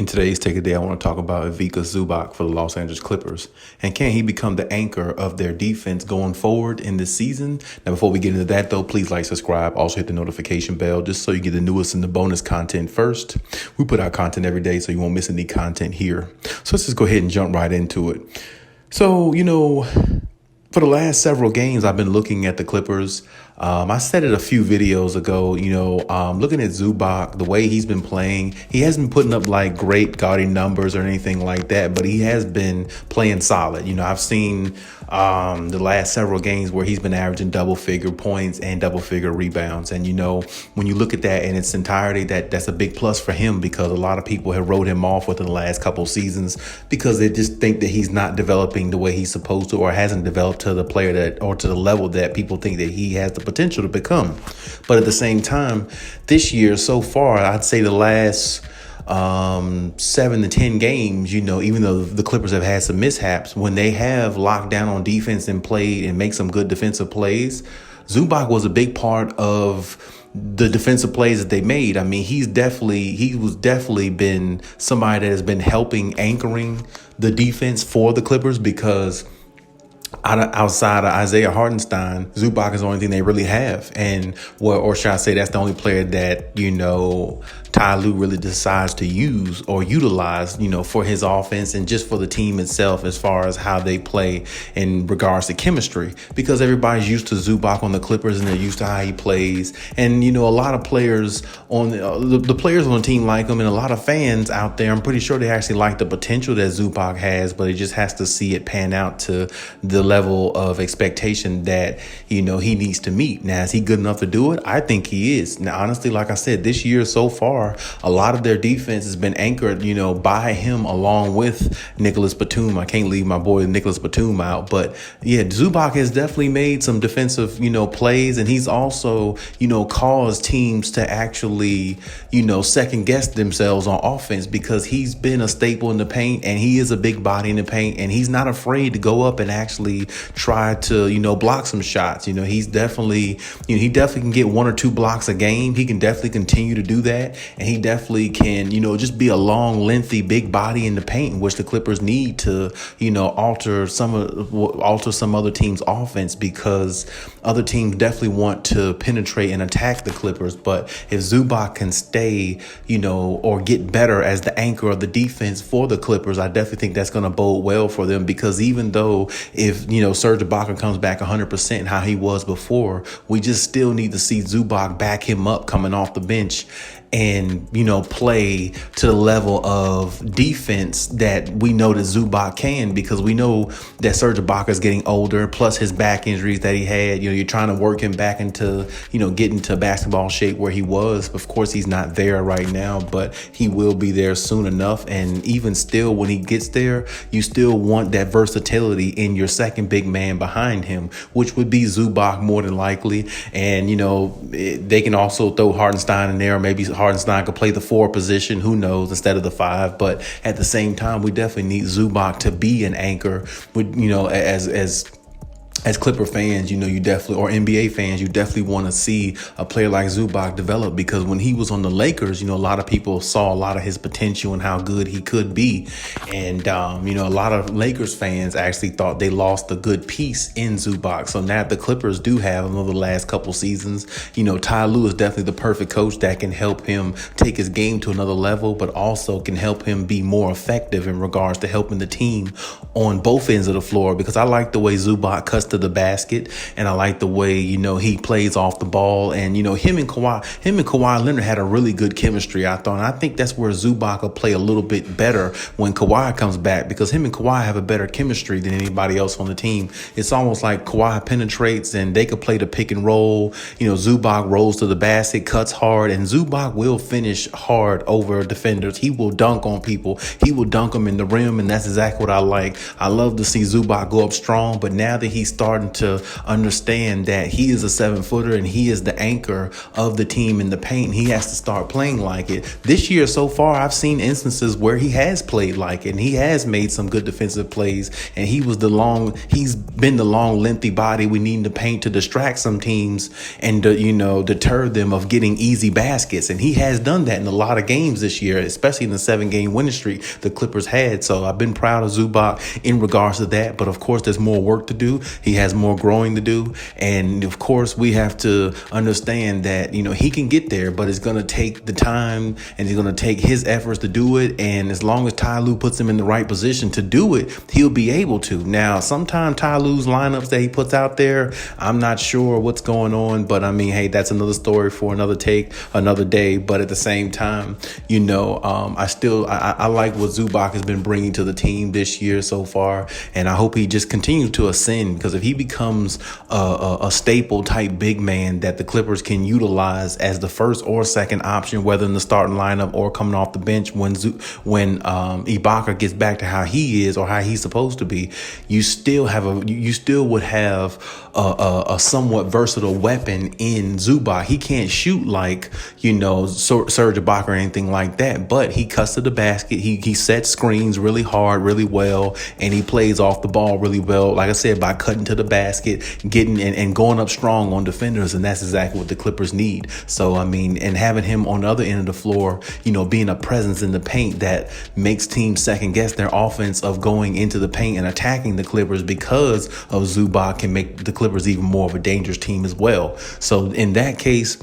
Today's Take a Day, I want to talk about Ivica Zubac for the Los Angeles Clippers. And can he become the anchor of their defense going forward in this season? Now, before we get into that, though, please like, subscribe. Also hit the notification bell just so you get the newest and the bonus content first. We put out content every day, so you won't miss any content here. So let's just go ahead and jump right into it. So, for the last several games, I've been looking at the Clippers. I said it a few videos ago, looking at Zubac, the way he's been playing, he hasn't been putting up like great gaudy numbers or anything like that, but he has been playing solid. I've seen the last several games where he's been averaging double-figure points and double-figure rebounds. And, when you look at that in its entirety, that's a big plus for him, because a lot of people have wrote him off within the last couple seasons because they just think that he's not developing the way he's supposed to, or hasn't developed to the player or to the level that people think that he has the potential to become. But at the same time, this year so far, I'd say the last 7 to 10 games, even though the Clippers have had some mishaps, when they have locked down on defense and played and make some good defensive plays, Zubac was a big part of the defensive plays that they made. I mean, he was definitely been somebody that has been helping anchoring the defense for the Clippers, because outside of Isaiah Hartenstein, Zubac is the only thing they really have. And or should I say, that's the only player that, Ty Lue really decides to use or utilize, for his offense and just for the team itself, as far as how they play in regards to chemistry, because everybody's used to Zubac on the Clippers and they're used to how he plays. And, a lot of players on the players on the team like him, and a lot of fans out there, I'm pretty sure they actually like the potential that Zubac has, but it just has to see it pan out to the level of expectation that, he needs to meet. Now, is he good enough to do it? I think he is. Now, honestly, like I said, this year so far, a lot of their defense has been anchored, by him, along with Nicholas Batum. I can't leave my boy Nicholas Batum out, but yeah, Zubac has definitely made some defensive, plays, and he's also, caused teams to actually, second guess themselves on offense, because he's been a staple in the paint, and he is a big body in the paint, and he's not afraid to go up and actually try to, block some shots. He's definitely, he definitely can get 1 or 2 blocks a game. He can definitely continue to do that. And he definitely can, just be a long, lengthy, big body in the paint, which the Clippers need to, alter some other team's offense, because other teams definitely want to penetrate and attack the Clippers. But if Zubac can stay, or get better as the anchor of the defense for the Clippers, I definitely think that's going to bode well for them, because even though if, Serge Ibaka comes back 100% how he was before, we just still need to see Zubac back him up coming off the bench and, play to the level of defense that we know that Zubac can, because we know that Serge Ibaka is getting older, plus his back injuries that he had. You're trying to work him back into, getting to basketball shape where he was. Of course, he's not there right now, but he will be there soon enough. And even still, when he gets there, you still want that versatility in your second big man behind him, which would be Zubac more than likely. And, they can also throw Hartenstein in there, or maybe Hartenstein could play the 4 position, who knows, instead of the 5. But at the same time, we definitely need Zubac to be an anchor with, as Clipper fans, you definitely, or NBA fans, you definitely want to see a player like Zubac develop, because when he was on the Lakers, a lot of people saw a lot of his potential and how good he could be. And, a lot of Lakers fans actually thought they lost a good piece in Zubac. So now the Clippers do have him over the last couple seasons. Ty Lue is definitely the perfect coach that can help him take his game to another level, but also can help him be more effective in regards to helping the team on both ends of the floor, because I like the way Zubac cuts to the basket, and I like the way, he plays off the ball. And, him and Kawhi Leonard had a really good chemistry, I thought. And I think that's where Zubac will play a little bit better when Kawhi comes back, because him and Kawhi have a better chemistry than anybody else on the team. It's almost like Kawhi penetrates and they could play the pick and roll. Zubac rolls to the basket, cuts hard, and Zubac will finish hard over defenders. He will dunk on people. He will dunk them in the rim, and that's exactly what I like. I love to see Zubac go up strong, but now that he's starting to understand that he is a 7-footer and he is the anchor of the team in the paint. He has to start playing like it. This year so far, I've seen instances where he has played like it and he has made some good defensive plays. And he's been the long, lengthy body we need in the paint to distract some teams and deter them of getting easy baskets. And he has done that in a lot of games this year, especially in the 7-game winning streak the Clippers had. So I've been proud of Zubac in regards to that. But of course, there's more work to do. He has more growing to do. And of course, we have to understand that, he can get there, but it's going to take the time and it's going to take his efforts to do it. And as long as Ty Lue puts him in the right position to do it, he'll be able to. Now, sometimes Ty Lue's lineups that he puts out there, I'm not sure what's going on, but I mean, hey, that's another story for another day. But at the same time, I like what Zubac has been bringing to the team this year so far, and I hope he just continues to ascend, because if he becomes a staple type big man that the Clippers can utilize as the first or second option, whether in the starting lineup or coming off the bench when Ibaka gets back to how he is or how he's supposed to be, you still would have a somewhat versatile weapon in Zubac. He can't shoot like Serge Ibaka or anything like that, but he cuts to the basket. He sets screens really hard, really well, and he plays off the ball really well. Like I said, by cutting to the basket, getting and going up strong on defenders, and that's exactly what the Clippers need. So I mean, and having him on the other end of the floor, being a presence in the paint that makes teams second guess their offense of going into the paint and attacking the Clippers, because of Zubac, can make the Clippers even more of a dangerous team as well. So in that case,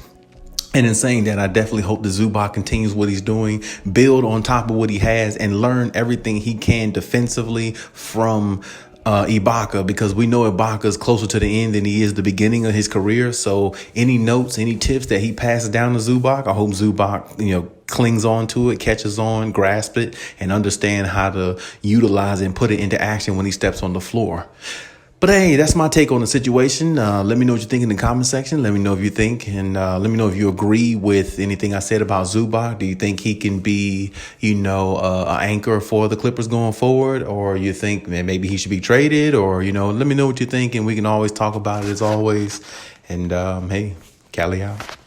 and in saying that, I definitely hope that Zubac continues what he's doing, build on top of what he has, and learn everything he can defensively from Ibaka, because we know Ibaka is closer to the end than he is the beginning of his career. So any notes, any tips that he passes down to Zubac, I hope Zubac, clings on to it, catches on, grasps it, and understand how to utilize it and put it into action when he steps on the floor. But hey, that's my take on the situation. Let me know what you think in the comment section. Let me know if you think, and let me know if you agree with anything I said about Zubac. Do you think he can be, an anchor for the Clippers going forward? Or you think maybe he should be traded? Or, let me know what you think, and we can always talk about it as always. And hey, Khaliis out.